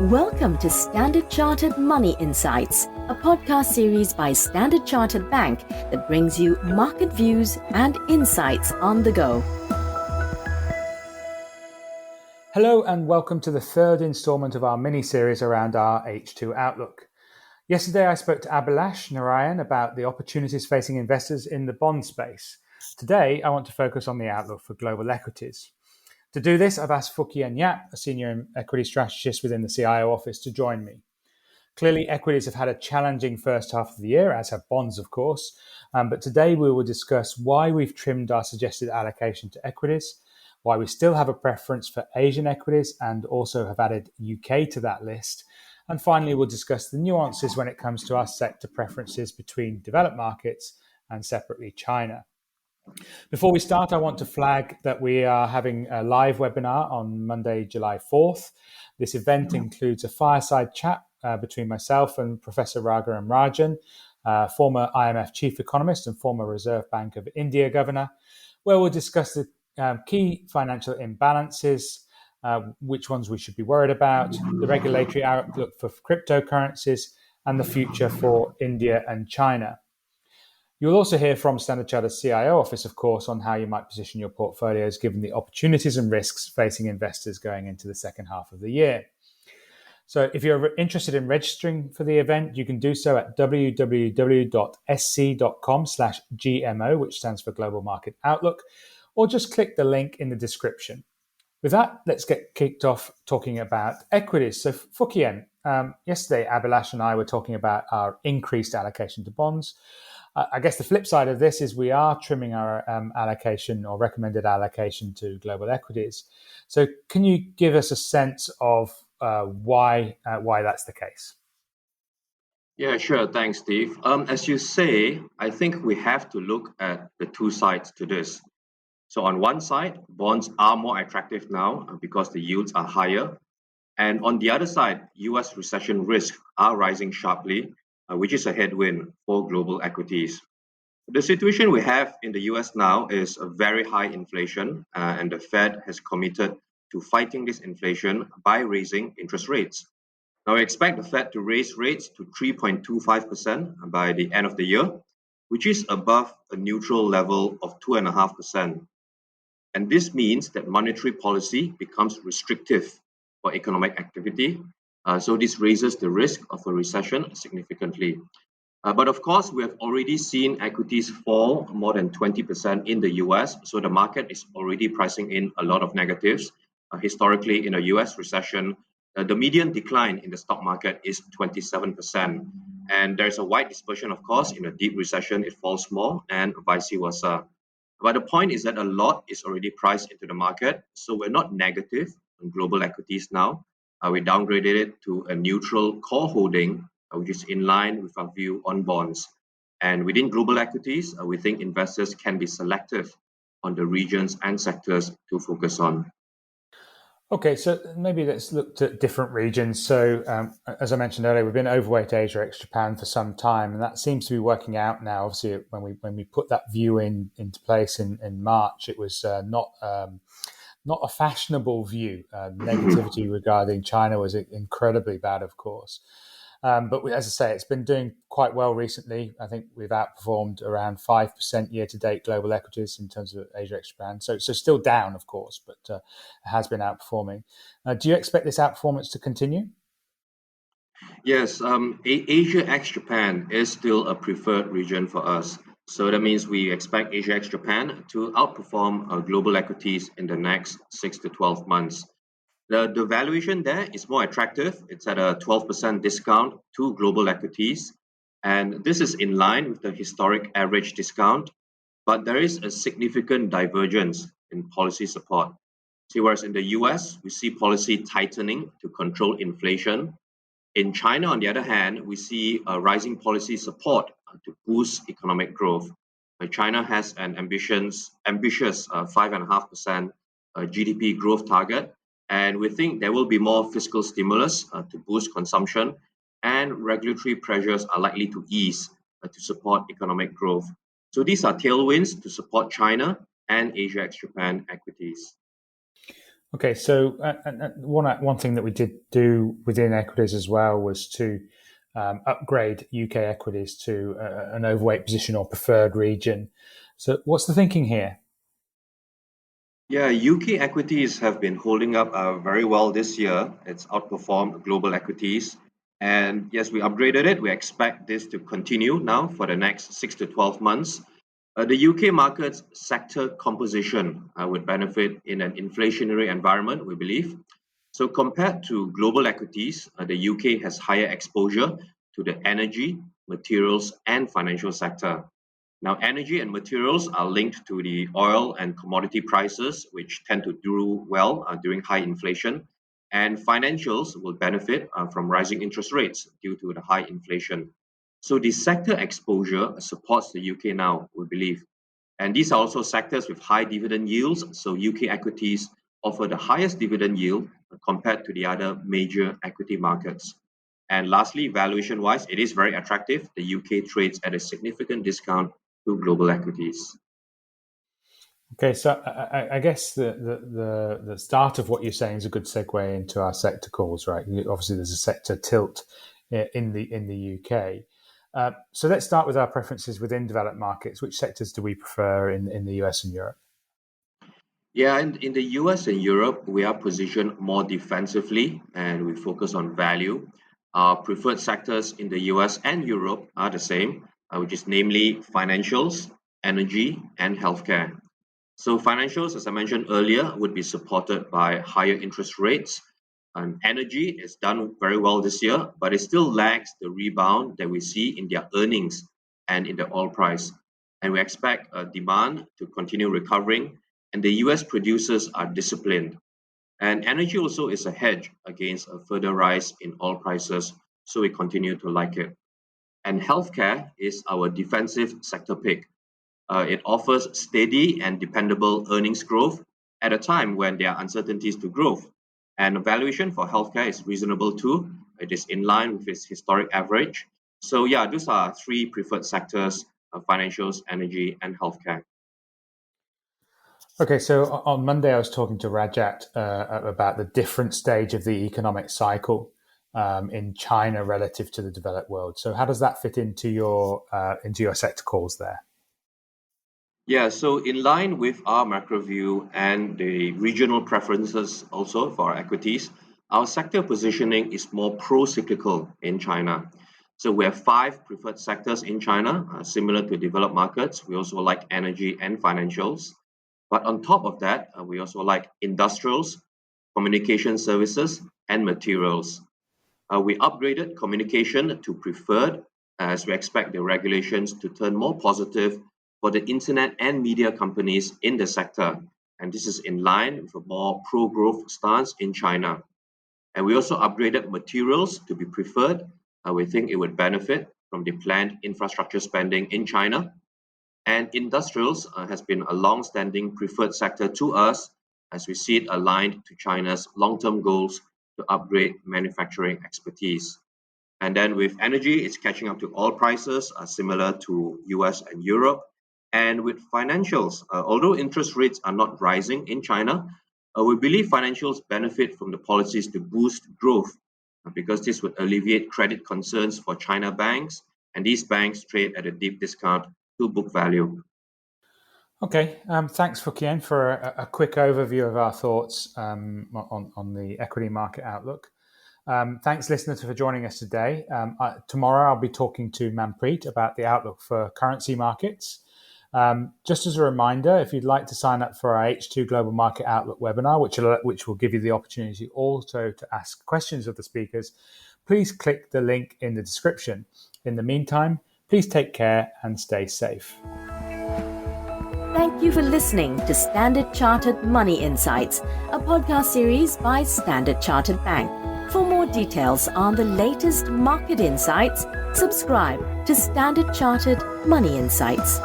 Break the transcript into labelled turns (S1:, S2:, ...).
S1: Welcome to Standard Chartered Money Insights, a podcast series by Standard Chartered Bank that brings you market views and insights on the go.
S2: Hello and welcome to the third instalment of our mini-series around our H2 Outlook. Yesterday I spoke to Abhilash Narayan about the opportunities facing investors in the bond space. Today I want to focus on the outlook for global equities. To do this, I've asked Fook Hien, a senior equity strategist within the CIO office, to join me. Clearly, equities have had a challenging first half of the year, as have bonds, of course. But today we will discuss why we've trimmed our suggested allocation to equities, why we still have a preference for Asian equities and also have added UK to that list. And finally, we'll discuss the nuances when it comes to our sector preferences between developed markets and separately China. Before we start, I want to flag that we are having a live webinar on Monday, July 4th. This event includes a fireside chat between myself and Professor Raghuram Rajan, former IMF chief economist and former Reserve Bank of India governor, where we'll discuss the key financial imbalances, which ones we should be worried about, the regulatory outlook for cryptocurrencies, and the future for India and China. You'll also hear from Standard Chartered's CIO office, of course, on how you might position your portfolios given the opportunities and risks facing investors going into the second half of the year. So if you're interested in registering for the event, you can do so at www.sc.com/GMO, which stands for Global Market Outlook, or just click the link in the description. With that, let's get kicked off talking about equities. So Fook Hien, yesterday Abhilash and I were talking about our increased allocation to bonds. I guess the flip side of this is we are trimming our allocation or recommended allocation to global equities. So can you give us a sense of why that's the case?
S3: Yeah, sure. Thanks, Steve. As you say, I think we have to look at the two sides to this. So on one side, bonds are more attractive now because the yields are higher. And on the other side, US recession risks are rising sharply, which is a headwind for global equities. The situation we have in the US now is a very high inflation, and the Fed has committed to fighting this inflation by raising interest rates. Now, we expect the Fed to raise rates to 3.25% by the end of the year, which is above a neutral level of 2.5%. And this means that monetary policy becomes restrictive for economic activity. So this raises the risk of a recession significantly. But of course, we have already seen equities fall more than 20% in the US. So the market is already pricing in a lot of negatives. Historically, in a US recession, the median decline in the stock market is 27%. And there's a wide dispersion, of course. In a deep recession, it falls more and vice versa. But the point is that a lot is already priced into the market. So we're not negative on global equities now. We downgraded it to a neutral core holding, which is in line with our view on bonds. And within global equities, we think investors can be selective on the regions and sectors to focus on.
S2: Okay, so maybe let's look at different regions. So as I mentioned earlier, we've been overweight Asia ex Japan for some time, and that seems to be working out now. Obviously, when we put that view into place in March, it was not a fashionable view. Negativity regarding China was incredibly bad, of course. But as I say, it's been doing quite well recently. I think we've outperformed around 5% year-to-date global equities in terms of Asia ex Japan. So still down, of course, but it has been outperforming. Do you expect this outperformance to continue?
S3: Yes, Asia ex Japan is still a preferred region for us. So that means we expect Asia ex Japan to outperform global equities in the next 6 to 12 months. The valuation there is more attractive. It's at a 12% discount to global equities. And this is in line with the historic average discount. But there is a significant divergence in policy support. See, whereas in the US, we see policy tightening to control inflation. In China, on the other hand, we see rising policy support to boost economic growth. China has an ambitious 5.5% GDP growth target. And we think there will be more fiscal stimulus to boost consumption, and regulatory pressures are likely to ease to support economic growth. So these are tailwinds to support China and Asia ex Japan equities.
S2: Okay, so one thing that we did do within equities as well was to upgrade UK equities to an overweight position or preferred region. So what's the thinking here?
S3: Yeah, UK equities have been holding up very well this year. It's outperformed global equities. And yes, we upgraded it. We expect this to continue now for the next 6 to 12 months. The UK market's sector composition would benefit in an inflationary environment, we believe. So, compared to global equities, the UK has higher exposure to the energy, materials, and financial sector. Now, energy and materials are linked to the oil and commodity prices, which tend to do well during high inflation. And financials will benefit from rising interest rates due to the high inflation. So, the sector exposure supports the UK now, we believe. And these are also sectors with high dividend yields. So, UK equities offer the highest dividend yield compared to the other major equity markets. And lastly, valuation wise, it is very attractive. The UK trades at a significant discount to global equities.
S2: Okay, so I guess the start of what you're saying is a good segue into our sector calls, right? Obviously, there's a sector tilt in the UK. So let's start with our preferences within developed markets. Which sectors do we prefer in the US and Europe?
S3: Yeah, in the US and Europe, we are positioned more defensively and we focus on value. Our preferred sectors in the US and Europe are the same, which is namely financials, energy, and healthcare. So financials, as I mentioned earlier, would be supported by higher interest rates. And energy has done very well this year, but it still lags the rebound that we see in their earnings and in the oil price. And we expect demand to continue recovering, and the US producers are disciplined. And energy also is a hedge against a further rise in oil prices, so we continue to like it. And healthcare is our defensive sector pick. It offers steady and dependable earnings growth at a time when there are uncertainties to growth. And the valuation for healthcare is reasonable too. It is in line with its historic average. So yeah, those are three preferred sectors: financials, energy, and healthcare.
S2: Okay, so on Monday I was talking to Rajat about the different stage of the economic cycle in China relative to the developed world. So how does that fit into your sector calls there?
S3: Yeah, so in line with our macro view and the regional preferences also for our equities, our sector positioning is more pro-cyclical in China. So we have five preferred sectors in China, similar to developed markets. We also like energy and financials. But on top of that, we also like industrials, communication services, and materials. We upgraded communication to preferred as we expect the regulations to turn more positive for the internet and media companies in the sector. And this is in line with a more pro growth stance in China. And we also upgraded materials to be preferred. We think it would benefit from the planned infrastructure spending in China. And industrials has been a long-standing preferred sector to us as we see it aligned to China's long-term goals to upgrade manufacturing expertise. And then with energy, it's catching up to oil prices, similar to US and Europe. And with financials, although interest rates are not rising in China, we believe financials benefit from the policies to boost growth because this would alleviate credit concerns for China banks. And these banks trade at a deep discount to book value.
S2: Okay, thanks, Fook Hien, for a quick overview of our thoughts on the equity market outlook. Thanks, listeners, for joining us today. Tomorrow, I'll be talking to Manpreet about the outlook for currency markets. Just as a reminder, if you'd like to sign up for our H2 Global Market Outlook webinar, which will give you the opportunity also to ask questions of the speakers, please click the link in the description. In the meantime, please take care and stay safe.
S1: Thank you for listening to Standard Chartered Money Insights, a podcast series by Standard Chartered Bank. For more details on the latest market insights, subscribe to Standard Chartered Money Insights.